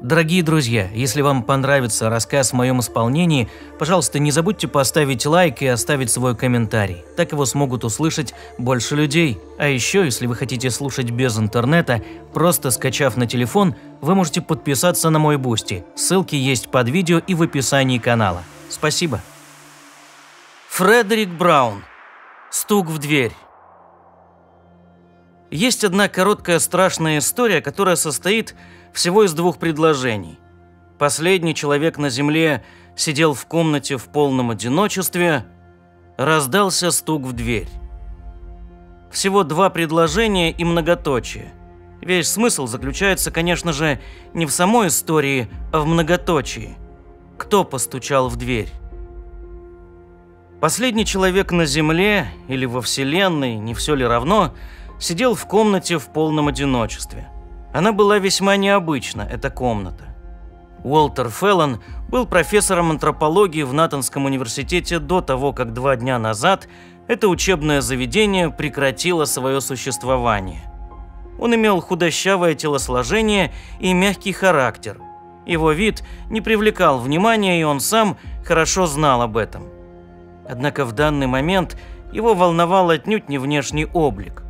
Дорогие друзья, если вам понравится рассказ в моем исполнении, пожалуйста, не забудьте поставить лайк и оставить свой комментарий. Так его смогут услышать больше людей. А еще, если вы хотите слушать без интернета, просто скачав на телефон, вы можете подписаться на мой Бусти. Ссылки есть под видео и в описании канала. Спасибо. Фредерик Браун. Стук в дверь. Есть одна короткая страшная история, которая состоит всего из двух предложений. Последний человек на земле сидел в комнате в полном одиночестве. Раздался стук в дверь. Всего два предложения и многоточие. Весь смысл заключается, конечно же, не в самой истории, а в многоточии. Кто постучал в дверь? Последний человек на земле или во Вселенной, не все ли равно, сидел в комнате в полном одиночестве. Она была весьма необычна, эта комната. Уолтер Феллон был профессором антропологии в Натанском университете до того, как 2 дня назад это учебное заведение прекратило свое существование. Он имел худощавое телосложение и мягкий характер. Его вид не привлекал внимания, и он сам хорошо знал об этом. Однако в данный момент его волновал отнюдь не внешний облик.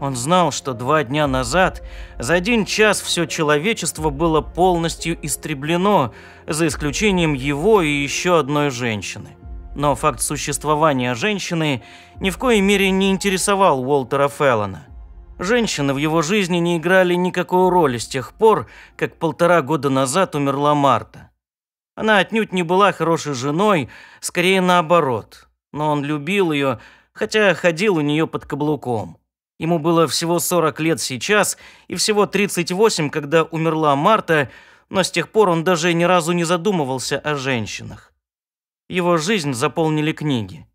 Он знал, что 2 дня назад за 1 час все человечество было полностью истреблено, за исключением его и еще одной женщины. Но факт существования женщины ни в коей мере не интересовал Уолтера Феллона. Женщины в его жизни не играли никакой роли с тех пор, как 1,5 года назад умерла Марта. Она отнюдь не была хорошей женой, скорее наоборот. Но он любил ее, хотя ходил у нее под каблуком. Ему было всего 40 лет сейчас и всего 38, когда умерла Марта, но с тех пор он даже ни разу не задумывался о женщинах. Его жизнь заполнили книги.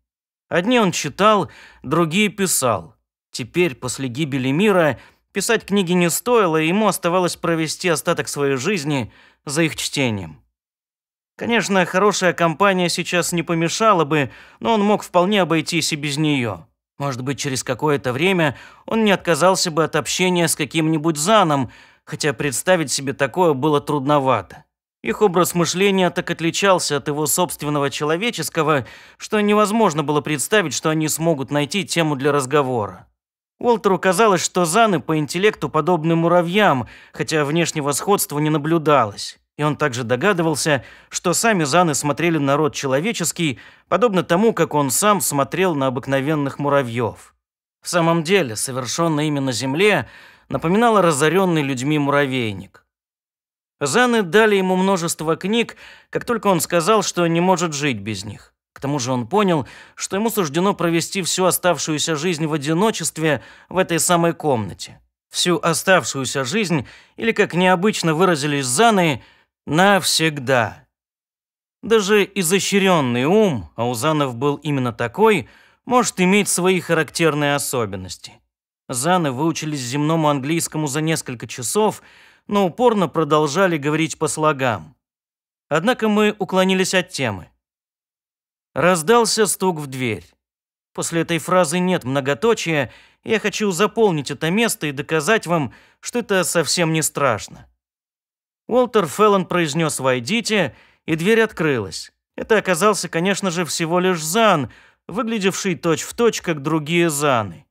Одни он читал, другие писал. Теперь, после гибели мира, писать книги не стоило, и ему оставалось провести остаток своей жизни за их чтением. Конечно, хорошая компания сейчас не помешала бы, но он мог вполне обойтись и без нее. Может быть, через какое-то время он не отказался бы от общения с каким-нибудь Заном, хотя представить себе такое было трудновато. Их образ мышления так отличался от его собственного человеческого, что невозможно было представить, что они смогут найти тему для разговора. Уолтеру казалось, что Заны по интеллекту подобны муравьям, хотя внешнего сходства не наблюдалось. И он также догадывался, что сами Заны смотрели на род человеческий, подобно тому, как он сам смотрел на обыкновенных муравьев. В самом деле, совершенное ими на Земле напоминало разоренный людьми муравейник. Заны дали ему множество книг, как только он сказал, что не может жить без них. К тому же он понял, что ему суждено провести всю оставшуюся жизнь в одиночестве в этой самой комнате. Всю оставшуюся жизнь, или, как необычно выразились Заны, навсегда. Даже изощренный ум, а у Занов был именно такой, может иметь свои характерные особенности. Заны выучились земному английскому за несколько часов, но упорно продолжали говорить по слогам. Однако мы уклонились от темы. Раздался стук в дверь. После этой фразы нет многоточия, и я хочу заполнить это место и доказать вам, что это совсем не страшно. Уолтер Феллон произнес «Войдите», и дверь открылась. Это оказался, конечно же, всего лишь Зан, выглядевший точь-в-точь, как другие Заны.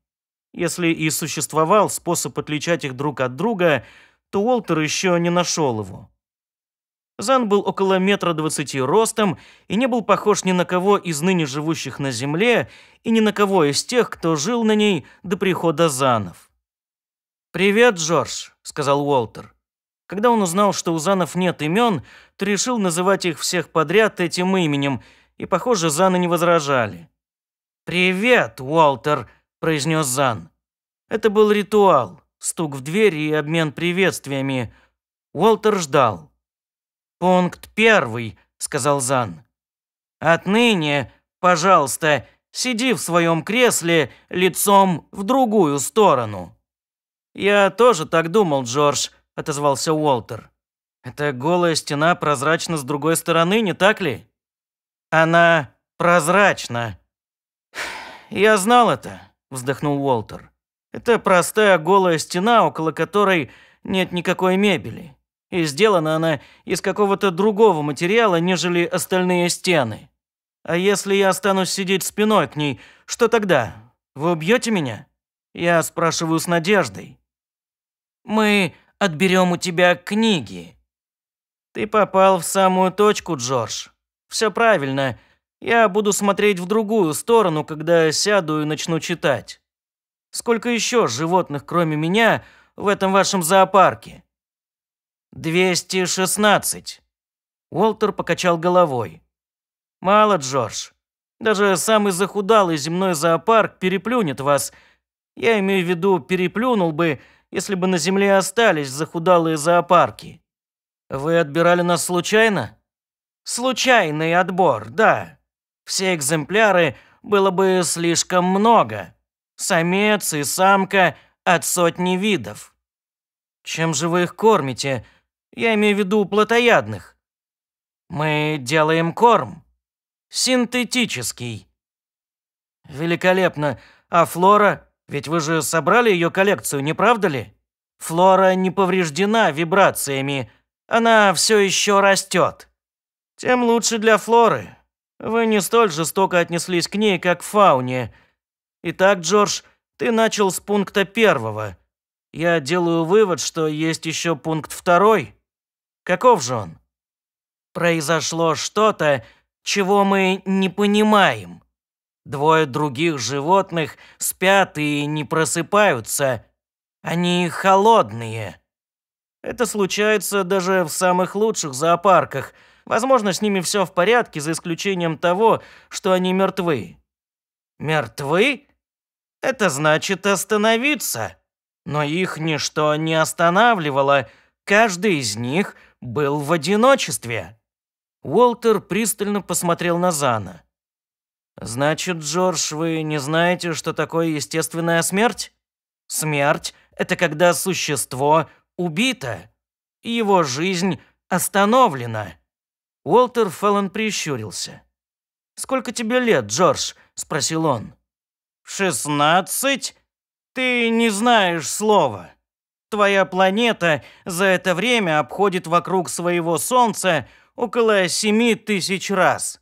Если и существовал способ отличать их друг от друга, то Уолтер еще не нашел его. Зан был около 1,20 м ростом и не был похож ни на кого из ныне живущих на Земле и ни на кого из тех, кто жил на ней до прихода Занов. «Привет, Джордж», — сказал Уолтер. Когда он узнал, что у Занов нет имен, то решил называть их всех подряд этим именем, и, похоже, Заны не возражали. «Привет, Уолтер», — произнес Зан. Это был ритуал, стук в дверь и обмен приветствиями. Уолтер ждал. «Пункт 1», — сказал Зан. «Отныне, пожалуйста, сиди в своем кресле лицом в другую сторону». «Я тоже так думал, Джордж», — отозвался Уолтер. «Эта голая стена прозрачна с другой стороны, не так ли?» «Она прозрачна». «Я знал это», — вздохнул Уолтер. «Это простая голая стена, около которой нет никакой мебели. И сделана она из какого-то другого материала, нежели остальные стены. А если я останусь сидеть спиной к ней, что тогда? Вы убьете меня? Я спрашиваю с надеждой. Мы отберем у тебя книги. Ты попал в самую точку, Джордж. Все правильно. Я буду смотреть в другую сторону, когда сяду и начну читать. Сколько еще животных, кроме меня, в этом вашем зоопарке? 216. Уолтер покачал головой. Мало, Джордж. Даже самый захудалый земной зоопарк переплюнет вас. Я имею в виду, переплюнул бы, если бы на земле остались захудалые зоопарки. Вы отбирали нас случайно? Случайный отбор, да. Все экземпляры было бы слишком много. Самец и самка от сотни видов. Чем же вы их кормите? Я имею в виду плотоядных. Мы делаем корм. Синтетический. Великолепно. А флора? Ведь вы же собрали ее коллекцию, не правда ли? Флора не повреждена вибрациями. Она все еще растет. Тем лучше для флоры. Вы не столь жестоко отнеслись к ней, как к фауне. Итак, Джордж, ты начал с пункта 1. Я делаю вывод, что есть еще пункт 2. Каков же он? Произошло что-то, чего мы не понимаем. 2 других животных спят и не просыпаются. Они холодные. Это случается даже в самых лучших зоопарках. Возможно, с ними все в порядке, за исключением того, что они мертвы. Мертвы? Это значит остановиться. Но их ничто не останавливало. Каждый из них был в одиночестве. Уолтер пристально посмотрел на Зана. «Значит, Джордж, вы не знаете, что такое естественная смерть? Смерть – это когда существо убито, и его жизнь остановлена». Уолтер Феллон прищурился. «Сколько тебе лет, Джордж?» – спросил он. 16? Ты не знаешь слова. Твоя планета за это время обходит вокруг своего Солнца около 7000 раз.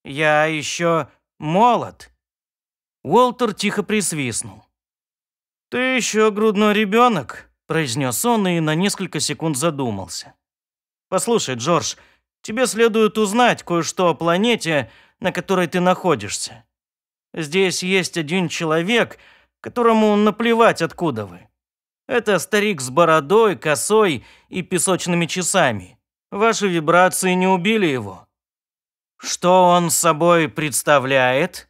Я еще молод». Уолтер тихо присвистнул. «Ты еще грудной ребенок», – произнес он и на несколько секунд задумался. «Послушай, Джордж, тебе следует узнать кое-что о планете, на которой ты находишься. Здесь есть один человек, которому наплевать, откуда вы. Это старик с бородой, косой и песочными часами. Ваши вибрации не убили его. Что он собой представляет?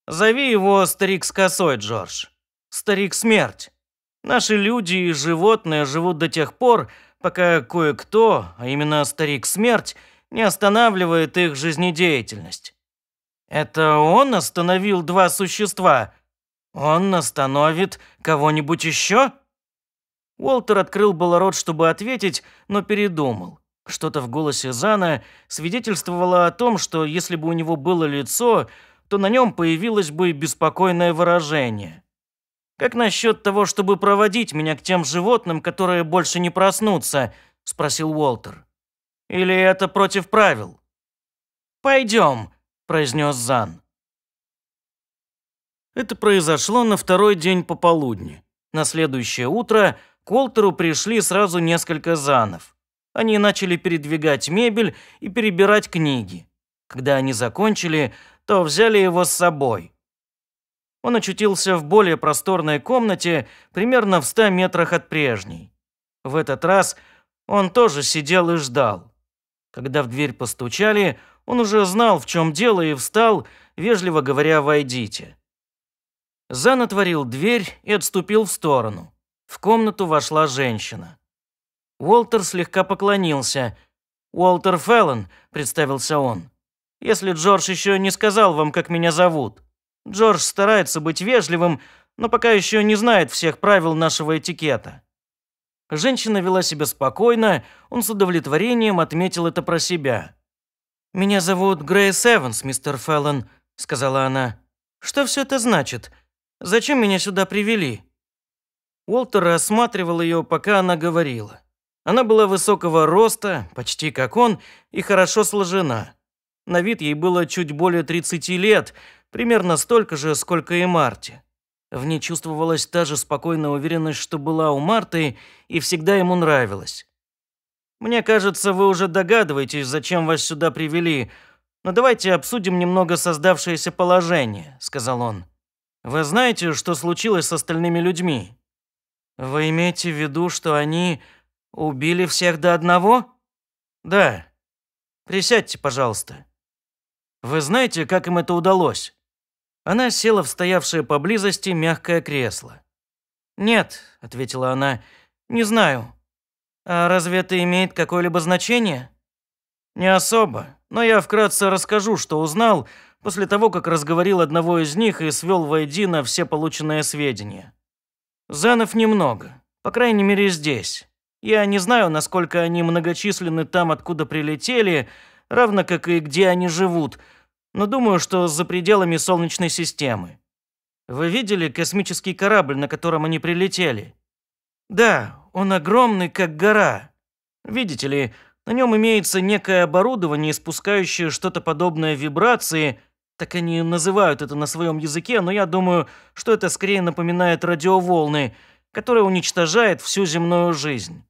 Зови его старик с косой, Джордж. Старик-смерть. Наши люди и животные живут до тех пор, пока кое-кто, а именно старик-смерть, не останавливает их жизнедеятельность. Это он остановил 2 существа. Он остановит кого-нибудь еще? Уолтер открыл было рот, чтобы ответить, но передумал. Что-то в голосе Зана свидетельствовало о том, что если бы у него было лицо, то на нем появилось бы беспокойное выражение. «Как насчет того, чтобы проводить меня к тем животным, которые больше не проснутся?» – спросил Уолтер. «Или это против правил?» «Пойдем», – произнес Зан. Это произошло на 2-й день пополудни. На следующее утро к Уолтеру пришли сразу несколько Занов. Они начали передвигать мебель и перебирать книги. Когда они закончили, то взяли его с собой. Он очутился в более просторной комнате, примерно в 100 метрах от прежней. В этот раз он тоже сидел и ждал. Когда в дверь постучали, он уже знал, в чем дело, и встал, вежливо говоря: «Войдите». Зан отворил дверь и отступил в сторону. В комнату вошла женщина. Уолтер слегка поклонился. «Уолтер Феллон», – представился он. «Если Джордж еще не сказал вам, как меня зовут. Джордж старается быть вежливым, но пока еще не знает всех правил нашего этикета». Женщина вела себя спокойно, он с удовлетворением отметил это про себя. «Меня зовут Грейс Эванс, мистер Феллон», – сказала она. «Что все это значит? Зачем меня сюда привели?» Уолтер рассматривал ее, пока она говорила. Она была высокого роста, почти как он, и хорошо сложена. На вид ей было чуть более 30 лет, примерно столько же, сколько и Марте. В ней чувствовалась та же спокойная уверенность, что была у Марты, и всегда ему нравилась. «Мне кажется, вы уже догадываетесь, зачем вас сюда привели, но давайте обсудим немного создавшееся положение», – сказал он. «Вы знаете, что случилось с остальными людьми?» «Вы имеете в виду, что они убили всех до одного?» «Да. Присядьте, пожалуйста. Вы знаете, как им это удалось?» Она села в стоявшее поблизости мягкое кресло. «Нет», – ответила она, – «не знаю. А разве это имеет какое-либо значение?» «Не особо, но я вкратце расскажу, что узнал после того, как разговорил одного из них и свел воедино все полученные сведения. Занов немного, по крайней мере здесь. Я не знаю, насколько они многочисленны там, откуда прилетели, равно как и где они живут, но думаю, что за пределами Солнечной системы. Вы видели космический корабль, на котором они прилетели? Да, он огромный, как гора. Видите ли, на нем имеется некое оборудование, испускающее что-то подобное вибрации, так они называют это на своем языке, но я думаю, что это скорее напоминает радиоволны, которая уничтожает всю земную жизнь.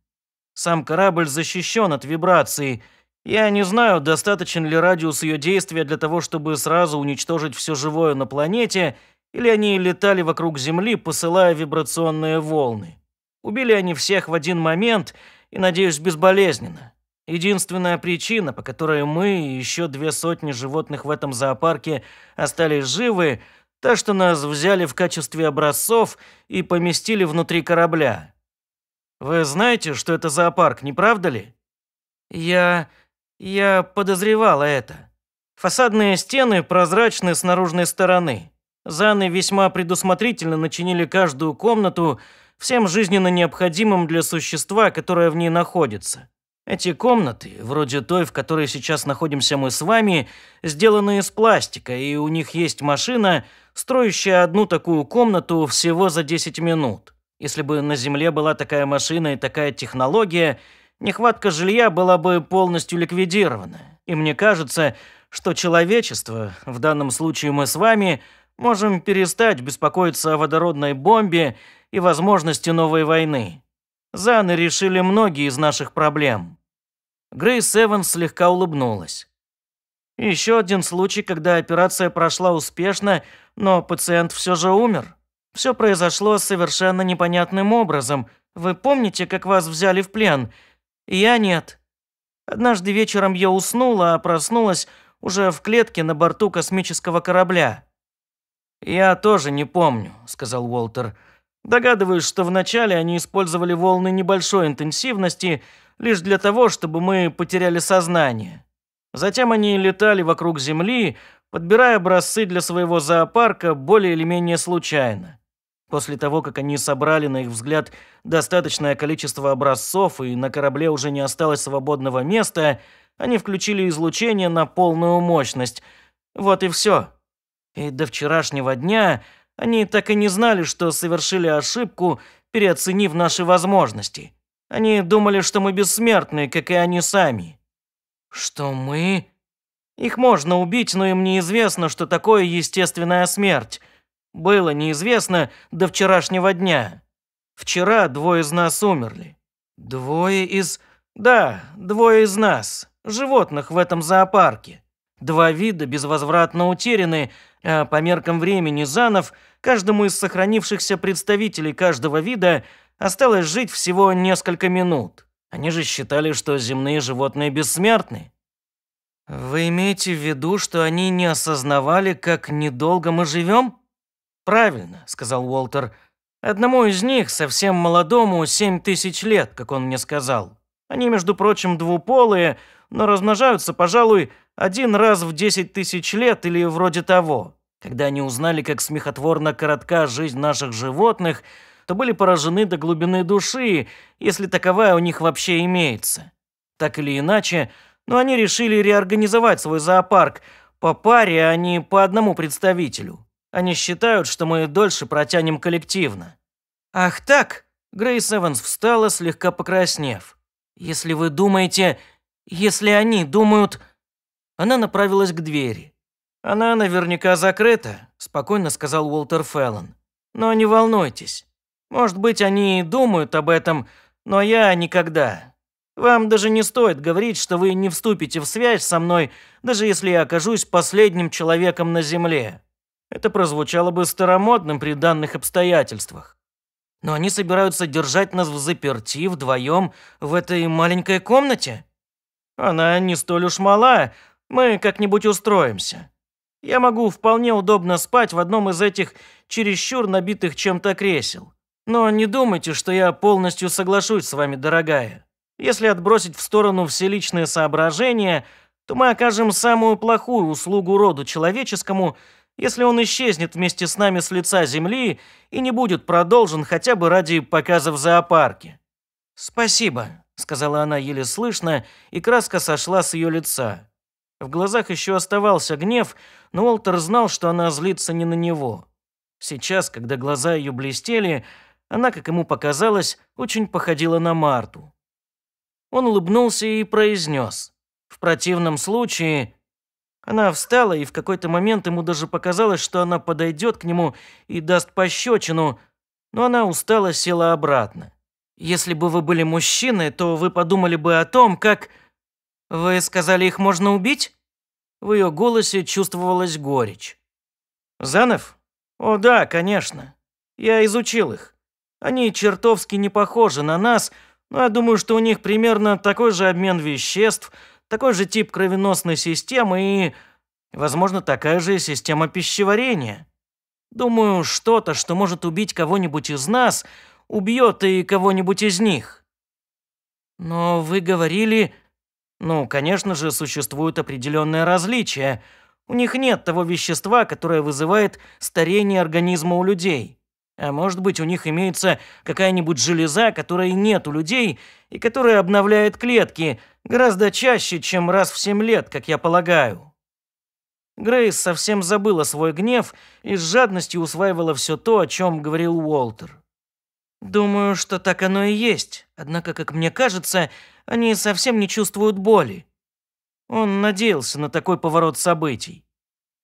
Сам корабль защищен от вибраций. Я не знаю, достаточен ли радиус ее действия для того, чтобы сразу уничтожить все живое на планете, или они летали вокруг Земли, посылая вибрационные волны. Убили они всех в один момент и, надеюсь, безболезненно. Единственная причина, по которой мы и еще 200 животных в этом зоопарке остались живы, та, что нас взяли в качестве образцов и поместили внутри корабля. Вы знаете, что это зоопарк, не правда ли? Я подозревала это. Фасадные стены прозрачны с наружной стороны. Заны весьма предусмотрительно начинили каждую комнату всем жизненно необходимым для существа, которое в ней находится. Эти комнаты, вроде той, в которой сейчас находимся мы с вами, сделаны из пластика, и у них есть машина, строящая одну такую комнату всего за 10 минут. Если бы на Земле была такая машина и такая технология, нехватка жилья была бы полностью ликвидирована. И мне кажется, что человечество, в данном случае мы с вами, можем перестать беспокоиться о водородной бомбе и возможности новой войны. Заны решили многие из наших проблем». Грейс Эванс слегка улыбнулась. «Еще один случай, когда операция прошла успешно, но пациент все же умер. Все произошло совершенно непонятным образом. Вы помните, как вас взяли в плен? Я нет. Однажды вечером я уснула, а проснулась уже в клетке на борту космического корабля». «Я тоже не помню», – сказал Уолтер. «Догадываюсь, что вначале они использовали волны небольшой интенсивности лишь для того, чтобы мы потеряли сознание. Затем они летали вокруг Земли, подбирая образцы для своего зоопарка более или менее случайно. После того, как они собрали, на их взгляд, достаточное количество образцов и на корабле уже не осталось свободного места, они включили излучение на полную мощность. Вот и все. И до вчерашнего дня они так и не знали, что совершили ошибку, переоценив наши возможности. Они думали, что мы бессмертны, как и они сами». «Что мы?» «Их можно убить, но им неизвестно, что такое естественная смерть. Было неизвестно до вчерашнего дня. Вчера 2 из нас умерли». «Двое из...» «Да, 2 из нас, животных в этом зоопарке. 2 вида безвозвратно утеряны, а по меркам времени занов каждому из сохранившихся представителей каждого вида осталось жить всего несколько минут. Они же считали, что земные животные бессмертны». «Вы имеете в виду, что они не осознавали, как недолго мы живем?» «Правильно», – сказал Уолтер. «Одному из них, совсем молодому, 7000 лет, как он мне сказал. Они, между прочим, двуполые, но размножаются, пожалуй, 1 раз в 10 000 лет или вроде того. Когда они узнали, как смехотворно коротка жизнь наших животных, то были поражены до глубины души, если таковая у них вообще имеется. Так или иначе, но они решили реорганизовать свой зоопарк по паре, а не по одному представителю. Они считают, что мы дольше протянем коллективно». «Ах так?» Грейс Эванс встала, слегка покраснев. Если вы думаете... Если они думают...» Она направилась к двери. «Она наверняка закрыта», – спокойно сказал Уолтер Феллон. «Но не волнуйтесь. Может быть, они и думают об этом, но я никогда. Вам даже не стоит говорить, что вы не вступите в связь со мной, даже если я окажусь последним человеком на Земле. Это прозвучало бы старомодным при данных обстоятельствах. Но они собираются держать нас взаперти вдвоем в этой маленькой комнате? Она не столь уж мала, мы как-нибудь устроимся. Я могу вполне удобно спать в одном из этих чересчур набитых чем-то кресел. Но не думайте, что я полностью соглашусь с вами, дорогая. Если отбросить в сторону все личные соображения, то мы окажем самую плохую услугу роду человеческому, если он исчезнет вместе с нами с лица земли и не будет продолжен хотя бы ради показа в зоопарке». «Спасибо», – сказала она еле слышно, и краска сошла с ее лица. В глазах еще оставался гнев, но Уолтер знал, что она злится не на него. Сейчас, когда глаза ее блестели, она, как ему показалось, очень походила на Марту. Он улыбнулся и произнес: «В противном случае...» Она встала, и в какой-то момент ему даже показалось, что она подойдет к нему и даст пощечину, но она устало села обратно. «Если бы вы были мужчиной, то вы подумали бы о том, как... Вы сказали, их можно убить?» В ее голосе чувствовалась горечь. «Занов? О да, конечно. Я изучил их. Они чертовски не похожи на нас, но я думаю, что у них примерно такой же обмен веществ, такой же тип кровеносной системы и, возможно, такая же система пищеварения. Думаю, что-то, что может убить кого-нибудь из нас, убьет и кого-нибудь из них». «Но вы говорили...» «Ну, конечно же, существуют определенные различия. У них нет того вещества, которое вызывает старение организма у людей. А может быть, у них имеется какая-нибудь железа, которой нет у людей, и которая обновляет клетки гораздо чаще, чем раз в 7 лет, как я полагаю». Грейс совсем забыла свой гнев и с жадностью усваивала все то, о чем говорил Уолтер. «Думаю, что так оно и есть. Однако, как мне кажется, они совсем не чувствуют боли». Он надеялся на такой поворот событий.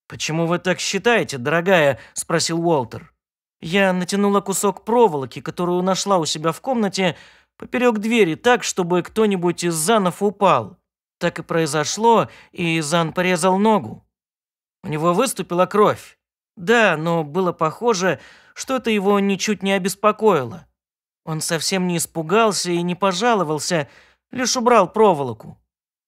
«Почему вы так считаете, дорогая?» – спросил Уолтер. «Я натянула кусок проволоки, которую нашла у себя в комнате, поперек двери так, чтобы кто-нибудь из Занов упал. Так и произошло, и Зан порезал ногу. У него выступила кровь. Да, но было похоже, что это его ничуть не обеспокоило. Он совсем не испугался и не пожаловался, лишь убрал проволоку.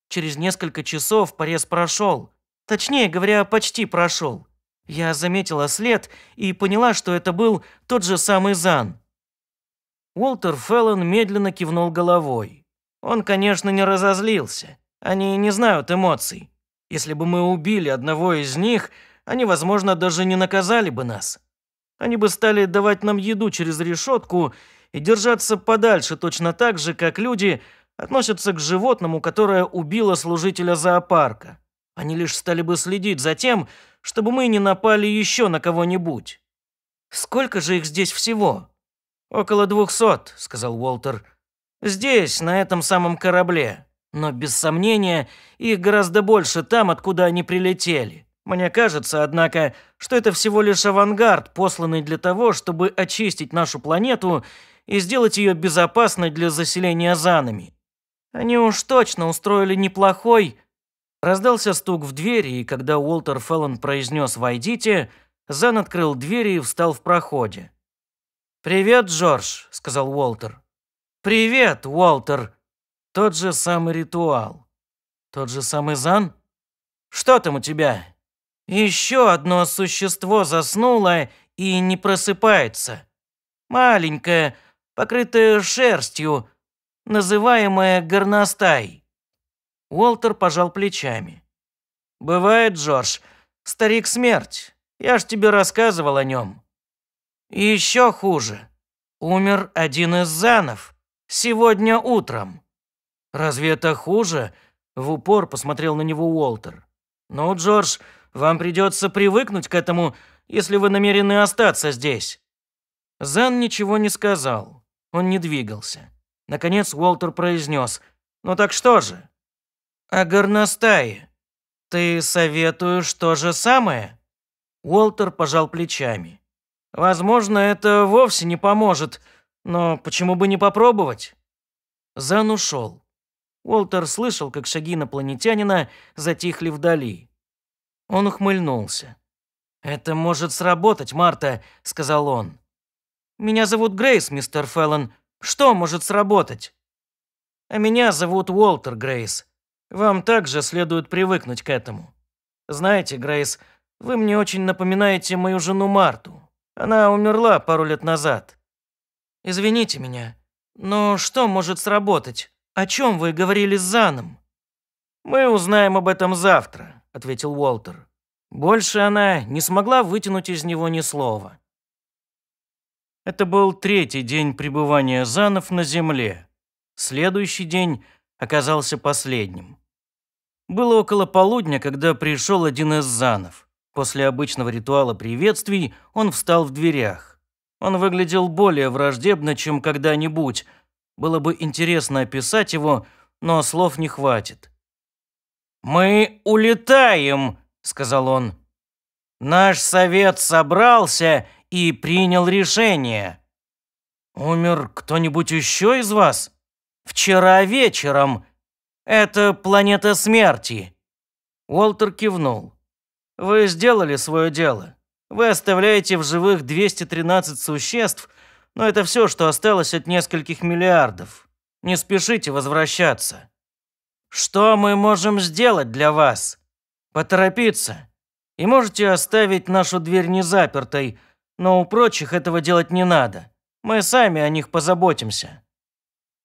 Через несколько часов порез прошел. Точнее говоря, почти прошел. Я заметила след и поняла, что это был тот же самый Зан». Уолтер Феллон медленно кивнул головой. Он, конечно, не разозлился. Они не знают эмоций. Если бы мы убили одного из них, они, возможно, даже не наказали бы нас. Они бы стали давать нам еду через решетку и держаться подальше точно так же, как люди относятся к животному, которое убило служителя зоопарка. Они лишь стали бы следить за тем, чтобы мы не напали еще на кого-нибудь. «Сколько же их здесь всего?» «Около 200», — сказал Уолтер. «Здесь, на этом самом корабле. Но, без сомнения, их гораздо больше там, откуда они прилетели. Мне кажется, однако, что это всего лишь авангард, посланный для того, чтобы очистить нашу планету и сделать ее безопасной для заселения Занами. Они уж точно устроили неплохой...» Раздался стук в двери, и когда Уолтер Феллон произнес «Войдите», Зан открыл дверь и встал в проходе. «Привет, Джордж», — сказал Уолтер. «Привет, Уолтер». Тот же самый ритуал. Тот же самый Зан? «Что там у тебя?» «Еще одно существо заснуло и не просыпается. Маленькое, покрытое шерстью, называемое горностай». Уолтер пожал плечами. «Бывает, Джордж, старик смерть. Я ж тебе рассказывал о нем. И еще хуже. Умер один из Занов. Сегодня утром». «Разве это хуже?» – в упор посмотрел на него Уолтер. «Ну, Джордж, вам придется привыкнуть к этому, если вы намерены остаться здесь». Зан ничего не сказал. Он не двигался. Наконец Уолтер произнес: Ну так что же? А горностаи? Ты советуешь то же самое? Уолтер пожал плечами. Возможно, это вовсе не поможет, но почему бы не попробовать? Зан ушел. Уолтер слышал, как шаги инопланетянина затихли вдали. Он ухмыльнулся. «Это может сработать, Марта», — сказал он. «Меня зовут Грейс, мистер Феллон. Что может сработать?» «А меня зовут Уолтер, Грейс. Вам также следует привыкнуть к этому. Знаете, Грейс, вы мне очень напоминаете мою жену Марту. Она умерла пару лет назад. Извините меня, но что может сработать? О чем вы говорили с Заном?» «Мы узнаем об этом завтра», — ответил Уолтер. Больше она не смогла вытянуть из него ни слова. Это был третий день пребывания Занов на Земле. Следующий день оказался последним. Было около полудня, когда пришел один из Занов. После обычного ритуала приветствий он встал в дверях. Он выглядел более враждебно, чем когда-нибудь. Было бы интересно описать его, но слов не хватит. «Мы улетаем», — сказал он. «Наш совет собрался и принял решение». «Умер кто-нибудь еще из вас?» «Вчера вечером. Это планета смерти». Уолтер кивнул. «Вы сделали свое дело. Вы оставляете в живых 213 существ, но это все, что осталось от нескольких миллиардов. Не спешите возвращаться. Что мы можем сделать для вас? Поторопиться. И можете оставить нашу дверь незапертой, но у прочих этого делать не надо. Мы сами о них позаботимся».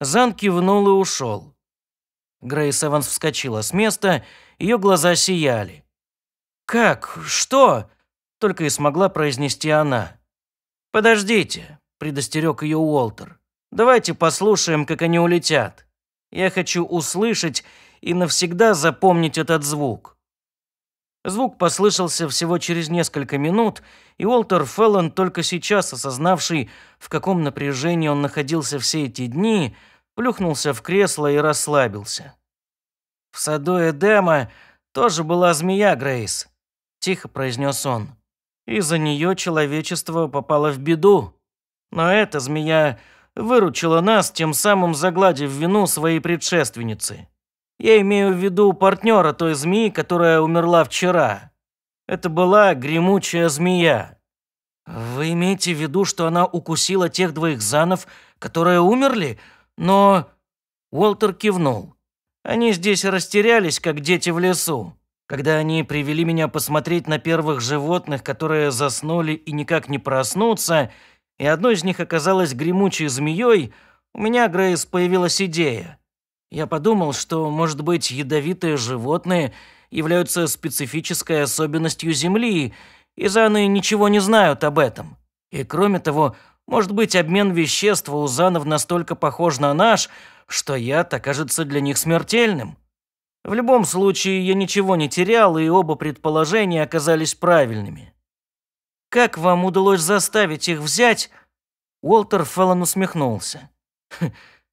Зан кивнул и ушел. Грейс Эванс вскочила с места, ее глаза сияли. «Как? Что?» – только и смогла произнести она. «Подождите», – предостерег ее Уолтер. «Давайте послушаем, как они улетят. Я хочу услышать и навсегда запомнить этот звук». Звук послышался всего через несколько минут, и Уолтер Феллон, только сейчас осознавший, в каком напряжении он находился все эти дни, плюхнулся в кресло и расслабился. «В саду Эдема тоже была змея, Грейс», – тихо произнес он. «Из-за нее человечество попало в беду. Но эта змея выручила нас, тем самым загладив вину своей предшественницы. Я имею в виду партнера той змеи, которая умерла вчера. Это была гремучая змея». «Вы имеете в виду, что она укусила тех двоих Занов, которые умерли? Но...» Уолтер кивнул. «Они здесь растерялись, как дети в лесу. Когда они привели меня посмотреть на первых животных, которые заснули и никак не проснутся, и одно из них оказалось гремучей змеей, у меня, Грейс, появилась идея. Я подумал, что, может быть, ядовитые животные являются специфической особенностью Земли, и Заны ничего не знают об этом. И кроме того, может быть, обмен веществ у Занов настолько похож на наш, что яд окажется для них смертельным. В любом случае, я ничего не терял, и оба предположения оказались правильными». «Как вам удалось заставить их взять?» Уолтер Феллон усмехнулся.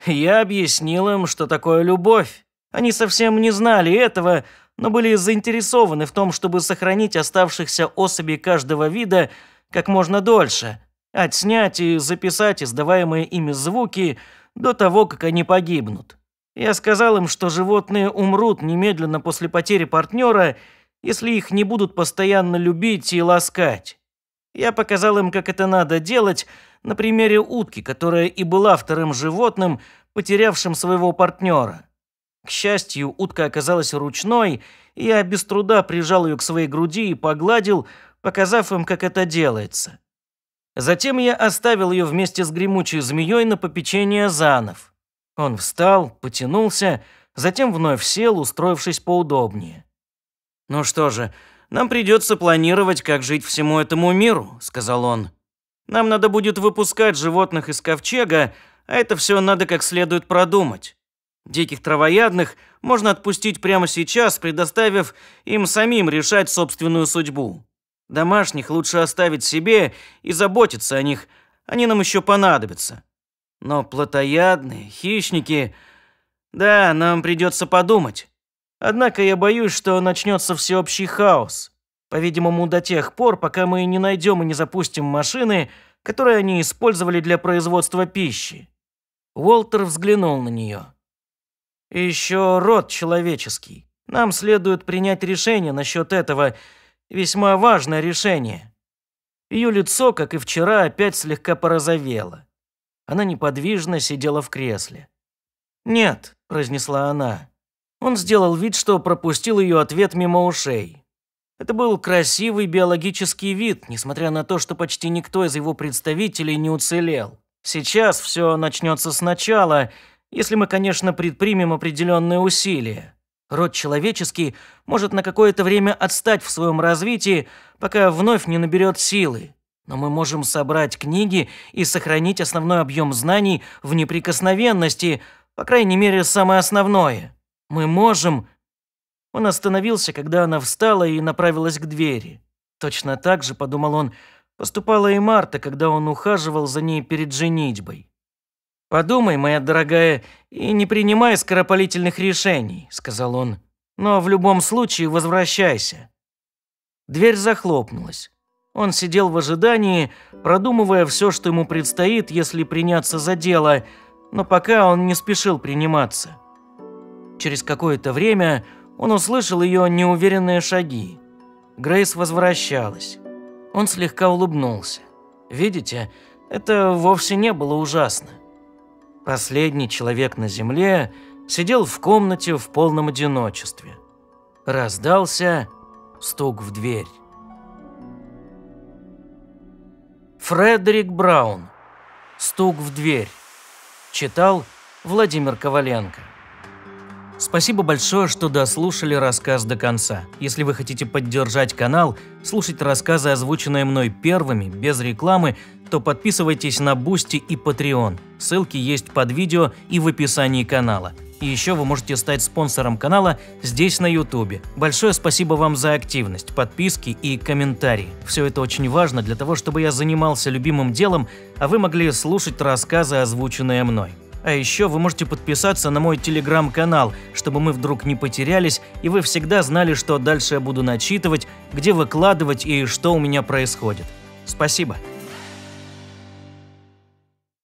«Я объяснил им, что такое любовь. Они совсем не знали этого, но были заинтересованы в том, чтобы сохранить оставшихся особей каждого вида как можно дольше, отснять и записать издаваемые ими звуки до того, как они погибнут. Я сказал им, что животные умрут немедленно после потери партнера, если их не будут постоянно любить и ласкать. Я показал им, как это надо делать, на примере утки, которая и была вторым животным, потерявшим своего партнера. К счастью, утка оказалась ручной, и я без труда прижал ее к своей груди и погладил, показав им, как это делается. Затем я оставил ее вместе с гремучей змеей на попечение Занов. Он встал, потянулся, затем вновь сел, устроившись поудобнее. «Ну что же, нам придется планировать, как жить всему этому миру», – сказал он. «Нам надо будет выпускать животных из ковчега, а это все надо как следует продумать. Диких травоядных можно отпустить прямо сейчас, предоставив им самим решать собственную судьбу. Домашних лучше оставить себе и заботиться о них, они нам еще понадобятся. Но плотоядные, хищники, Да, нам придется подумать. Однако я боюсь, что начнется всеобщий хаос. По-видимому, до тех пор, пока мы не найдем и не запустим машины, которые они использовали для производства пищи. Уолтер взглянул на нее. И еще род человеческий. Нам следует принять решение насчет этого, весьма важное решение. Ее лицо, как и вчера, опять слегка порозовело. Она неподвижно сидела в кресле. «Нет», – произнесла она. Он сделал вид, что пропустил ее ответ мимо ушей. Это был красивый биологический вид, несмотря на то, что почти никто из его представителей не уцелел. Сейчас все начнется сначала, если мы, конечно, предпримем определенные усилия. Род человеческий может на какое-то время отстать в своем развитии, пока вновь не наберет силы. Но мы можем собрать книги и сохранить основной объем знаний в неприкосновенности, по крайней мере, самое основное. Мы можем... Он остановился, когда она встала и направилась к двери. Точно так же, подумал он, поступала и Марта, когда он ухаживал за ней перед женитьбой. «Подумай, моя дорогая, и не принимай скоропалительных решений», – сказал он. «Но в любом случае возвращайся». Дверь захлопнулась. Он сидел в ожидании, продумывая все, что ему предстоит, если приняться за дело, но пока он не спешил приниматься. Через какое-то время он услышал ее неуверенные шаги. Грейс возвращалась. Он слегка улыбнулся. Видите, это вовсе не было ужасно. Последний человек на земле сидел в комнате в полном одиночестве. Раздался стук в дверь. Фредерик Браун. «Стук в дверь». Читал Владимир Коваленко. Спасибо большое, что дослушали рассказ до конца. Если вы хотите поддержать канал, слушать рассказы, озвученные мной первыми, без рекламы, то подписывайтесь на Boosty и Patreon. Ссылки есть под видео и в описании канала. И еще вы можете стать спонсором канала здесь на YouTube. Большое спасибо вам за активность, подписки и комментарии. Все это очень важно для того, чтобы я занимался любимым делом, а вы могли слушать рассказы, озвученные мной. А еще вы можете подписаться на мой телеграм-канал, чтобы мы вдруг не потерялись, и вы всегда знали, что дальше я буду начитывать, где выкладывать и что у меня происходит. Спасибо.